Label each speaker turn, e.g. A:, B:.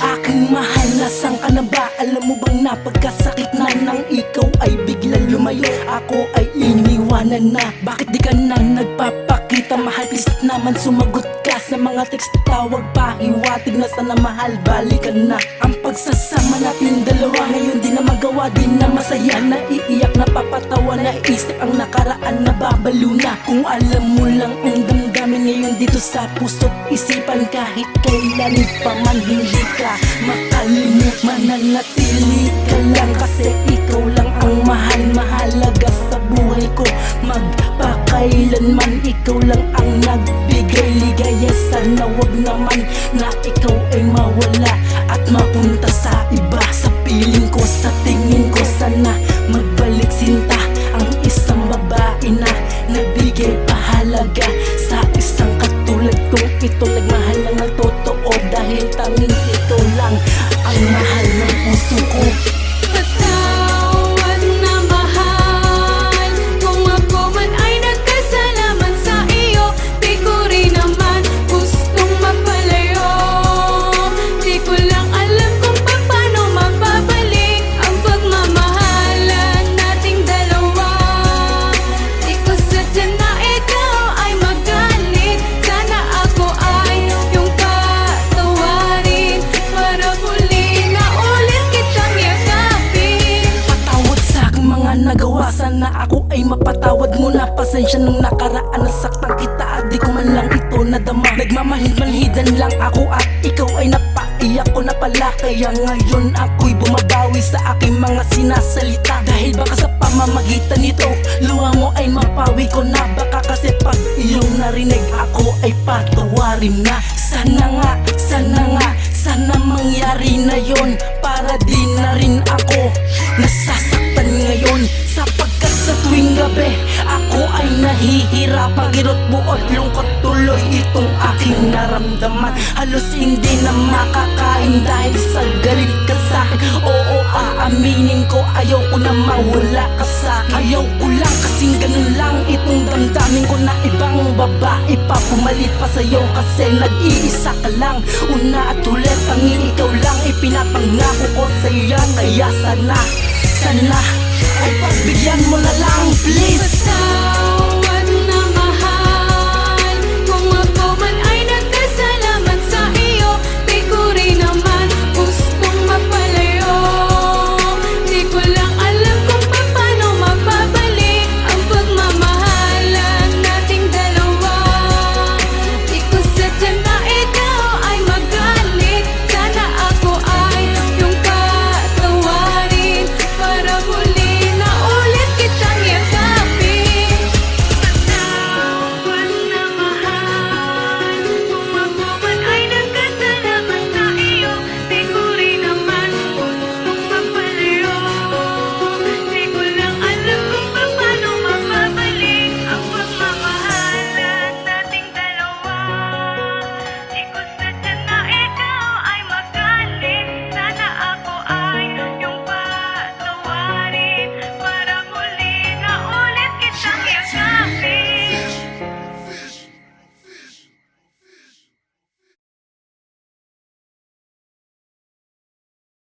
A: Aking mahal, nasaan ka na ba? Alam mo bang napagkasakit na nang ikaw ay biglang lumayo? Ako ay iniwanan na. Bakit di ka na nagpapakita? Mahal, please naman sumagot ka sa mga text, tawag pa. Hiwatig na sana mahal, balikan na. Ang pagsasama natin dalawa ngayon di na magawa, di na masaya. Naiiyak, napapatawa, naisip ang nakaraan, nababalo na. Kung alam mo lang ang damdamin ngayon dito sa puso't isipan, kahit kailan pa man hindi ka makalimut, mananatili ka lang kasi ikaw lang ang mahal, mahalaga sa buhay ko. Magpakailanman ikaw lang ang nagbigay ligaya. Sana wag naman na ikaw ay mawala at mapunta sa iba. Sa piling ko, sa tingin ko, sana magbalik sinta ang isang babae na nagbigay pahalaga sa isang katulad kong ito. Nagmahal lang ng totoo dahil tanging ikaw lang ang mahal ng puso ko.
B: Patawad na mahal, kung ako man ay nagkasalaman sa iyo. Di ko rin naman gustong mapalayo. Di ko lang alam kung paano mapabalik ang pagmamahalan nating dalawa. Di ko sadya na ikaw ay magalit. Sana ako ay yung patawarin para muli na ulit kitang yakapin.
A: Patawad sa aking mga nagawa, sana ako ay mapatawad mo na. Pasensya nung nakaraan, nasaktan kita at di ko man lang ito nadama. Nagmamahid-manhidan lang ako at ikaw ay napaiyak ko na pala. Kaya ngayon ako'y bumabawi sa aking mga sinasalita. Dahil baka sa pamamagitan nito, luha mo ay mapawi ko na. Baka kasi pag iyong narinig, ako ay patawarin na. Sana nga, sana nga, sana mangyari na yon, para di na rin ako nasasaktan ngayon. Sapagkat sa tuwing gabi, ako ay nahihirapan. Kirot buot lungkot tuloy itong aking naramdaman. Halos hindi na makakain dahil sa galit ka sa'kin. Oo, aaminin ko, ayaw ko na mawala ka sa'kin. Ayaw ko lang kasing ganun lang itong damdamin ko na ibang babae pa pumalit pa sa'yo. Kasi nag-iisa ka lang, una at ulit tanging ikaw lang ipinapangako ko sa'yo. Kaya sana, sana ay pagbigyan mo na lang, please.
B: Basta